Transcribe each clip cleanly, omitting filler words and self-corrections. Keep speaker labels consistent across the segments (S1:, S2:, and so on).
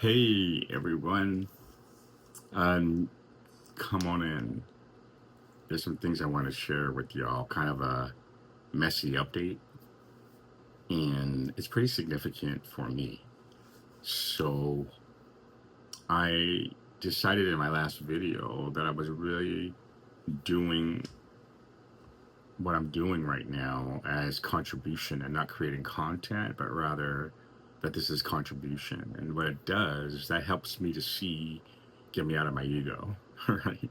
S1: Hey everyone, um, come on in. There's some things I want to share with y'all. Kind of a messy update, and it's pretty significant for me. So I decided in my last video that I was really doing what I'm doing right now as contribution and not creating content, but rather that this is contribution. And what it does is that helps me to see, get me out of my ego, right?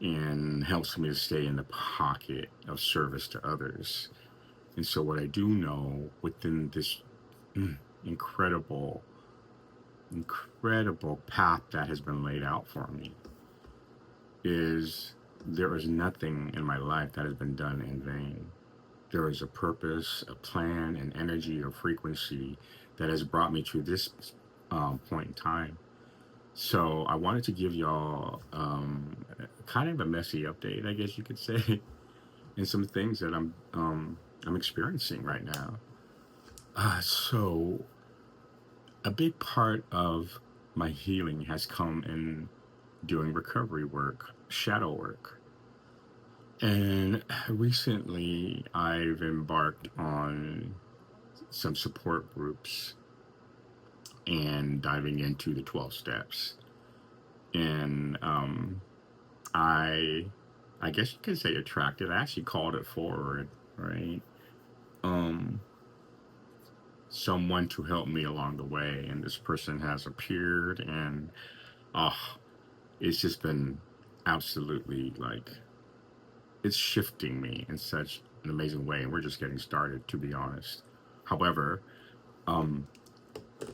S1: And helps me to stay in the pocket of service to others. And so, what I do know within this mm, incredible, incredible path that has been laid out for me is there is nothing in my life that has been done in vain. There is a purpose, a plan, an energy, or frequency that has brought me to this point in time. So I wanted to give y'all kind of a messy update, I guess you could say, and some things that I'm experiencing right now. So a big part of my healing has come in doing recovery work, shadow work. And recently I've embarked on some support groups and diving into the 12 steps. And I I guess you could say attracted. I actually called it forward, right? Um Someone to help me along the way, and this person has appeared, and oh, it's just been absolutely like it's shifting me in such an amazing way, and we're just getting started, to be honest. However, um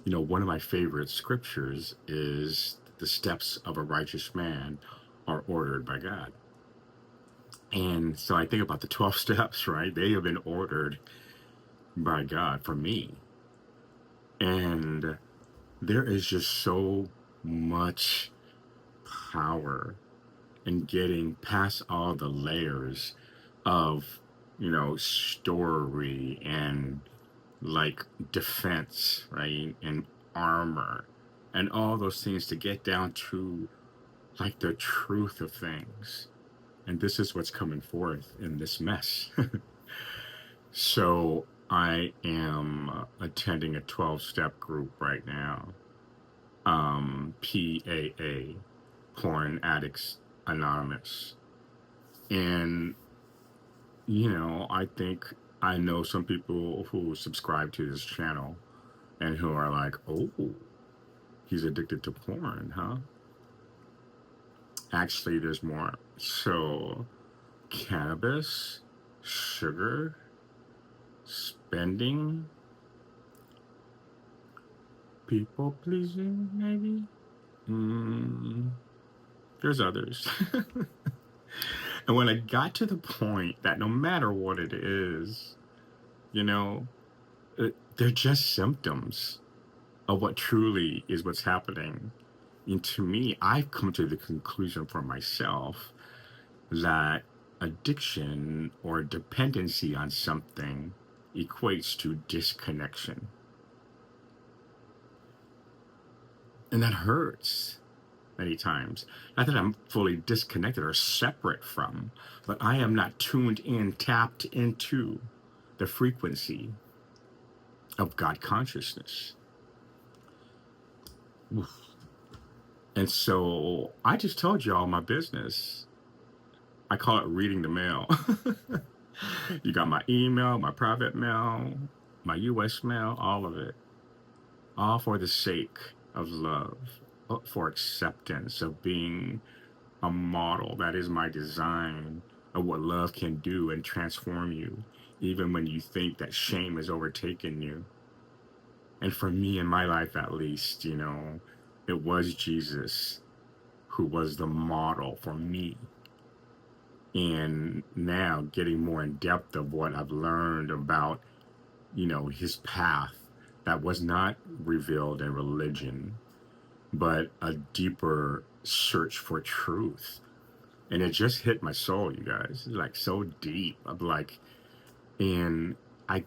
S1: one of my favorite scriptures is the steps of a righteous man are ordered by God. And so I think about the 12 steps, right? They have been ordered by God for me. And there is just so much power in getting past all the layers of, story and like defense, right? And armor and all those things to get down to like the truth of things. And this is what's coming forth in this mess. So I am attending a 12-step group right now, PAA, Porn Addicts Anonymous. And, I think I know some people who subscribe to this channel and who are like, oh, he's addicted to porn, huh? Actually, there's more. So, cannabis, sugar, spending, people pleasing, maybe? Mm, there's others. And when I got to the point that no matter what it is, you know, they're just symptoms of what truly is what's happening. And to me, I've come to the conclusion for myself that addiction or dependency on something equates to disconnection. And that hurts many times. Not that I'm fully disconnected or separate from, but I am not tuned in, tapped into the frequency of God consciousness. And so I just told y'all my business. I call it reading the mail. You got my email, my private mail, my US mail, all of it. All for the sake of love, for acceptance, of being a model. That is my design of what love can do and transform you, even when you think that shame has overtaken you. And for me, in my life at least, it was Jesus who was the model for me. And now getting more in depth of what I've learned about, his path that was not revealed in religion, but a deeper search for truth. And it just hit my soul, you guys. It's like so deep. I'm like, and I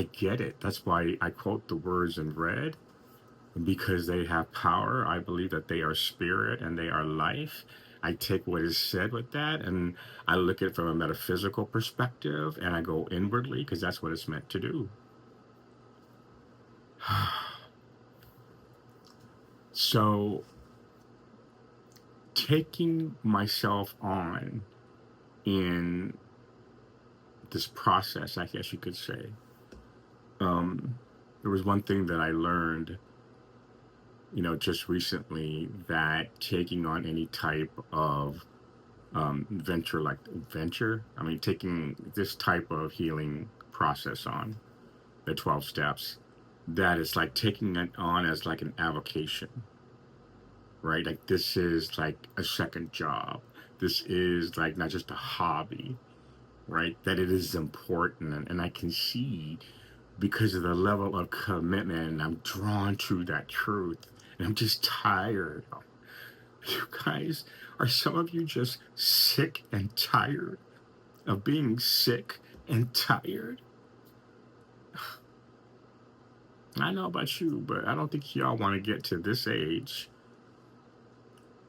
S1: get it. That's why I quote the words in red. because they have power. I believe that they are spirit and they are life. I take what is said with that and I look at it from a metaphysical perspective and I go inwardly because that's what it's meant to do. So, taking myself on in this process, I guess you could say, there was one thing that I learned, just recently, that taking on any type of I mean, taking this type of healing process on the 12 steps, that is like taking it on as like an avocation, right? Like this is like a second job. This is like not just a hobby, right? That it is important. And I can see because of the level of commitment, and I'm drawn to that truth. And I'm just tired. You guys, are some of you just sick and tired of being sick and tired? I know about you, but I don't think y'all want to get to this age,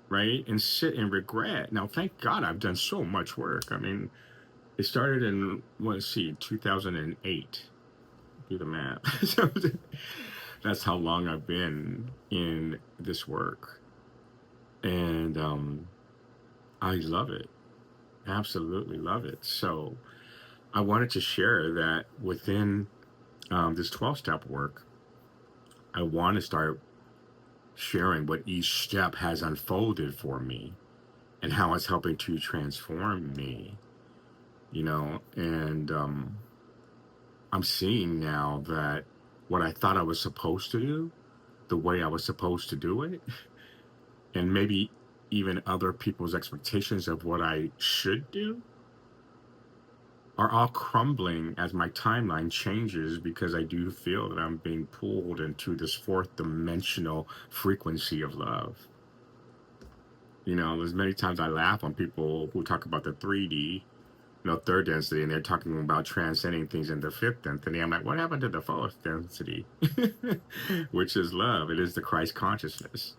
S1: right? And sit and regret. Now, thank God I've done so much work. I mean, it started in, let's see, 2008. Do the math. So that's how long I've been in this work. And I love it. Absolutely love it. So I wanted to share that within this 12-step work, I want to start sharing what each step has unfolded for me and how it's helping to transform me, and I'm seeing now that what I thought I was supposed to do, the way I was supposed to do it, and maybe even other people's expectations of what I should do are all crumbling as my timeline changes because I do feel that I'm being pulled into this fourth dimensional frequency of love. There's many times I laugh on people who talk about the 3D, third density, and they're talking about transcending things in the fifth density. I'm like, what happened to the fourth density? Which is love. It is the Christ consciousness.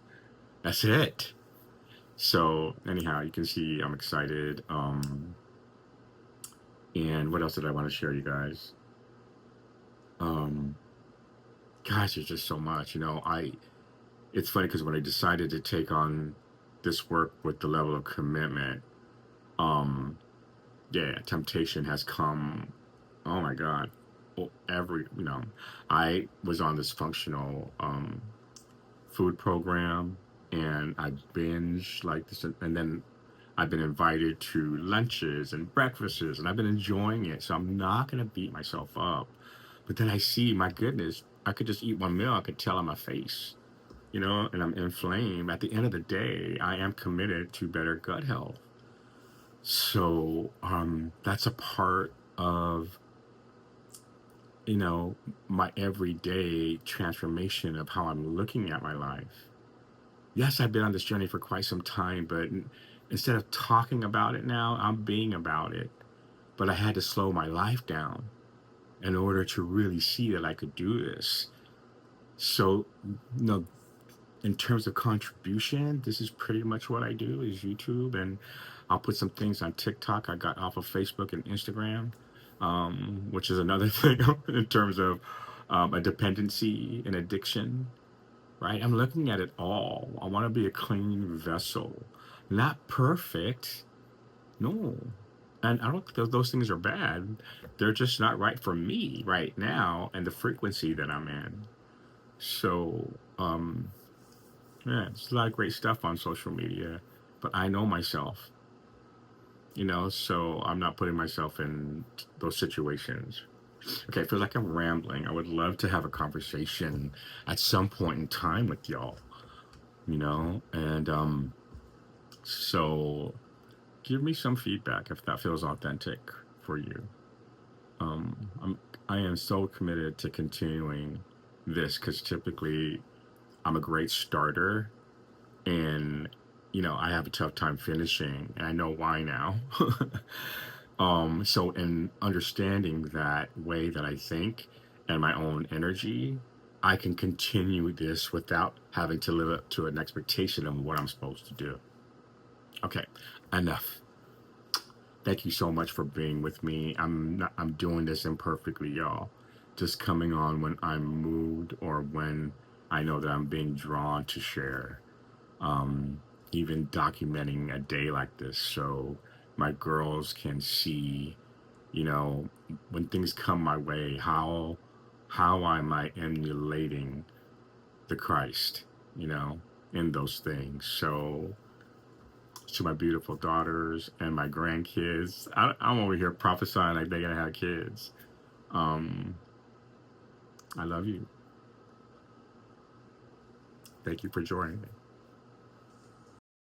S1: That's it. So anyhow, you can see I'm excited. And what else did I want to share, you guys? Gosh, there's just so much. It's funny because when I decided to take on this work with the level of commitment, yeah, temptation has come. Oh my God. I was on this functional food program and I binged like this, and then I've been invited to lunches and breakfasts, and I've been enjoying it. So I'm not going to beat myself up. But then I see, my goodness, I could just eat one meal. I could tell on my face, and I'm inflamed. At the end of the day, I am committed to better gut health. So that's a part of, my everyday transformation of how I'm looking at my life. Yes, I've been on this journey for quite some time, but instead of talking about it now, I'm being about it. But I had to slow my life down in order to really see that I could do this. So, in terms of contribution, this is pretty much what I do is YouTube, and I'll put some things on TikTok I got off of Facebook and Instagram, which is another thing in terms of a dependency and addiction, right? I'm looking at it all. I want to be a clean vessel, not perfect, no. And I don't think those things are bad. They're just not right for me right now and the frequency that I'm in. So, yeah, it's a lot of great stuff on social media, but I know myself, so I'm not putting myself in those situations. Okay, I feel like I'm rambling. I would love to have a conversation at some point in time with y'all, and so give me some feedback if that feels authentic for you. I am so committed to continuing this because typically I'm a great starter and I have a tough time finishing, and I know why now. So in understanding that way that I think and my own energy, I can continue this without having to live up to an expectation of what I'm supposed to do. Okay, enough. Thank you so much for being with me. I'm doing this imperfectly, y'all. Just coming on when I'm moved or when I know that I'm being drawn to share. Um, Even documenting a day like this so my girls can see, you know, when things come my way, how am I emulating the Christ, you know, in those things. So to my beautiful daughters and my grandkids, I'm over here prophesying like they're gonna have kids. Um, I love you. Thank you for joining me.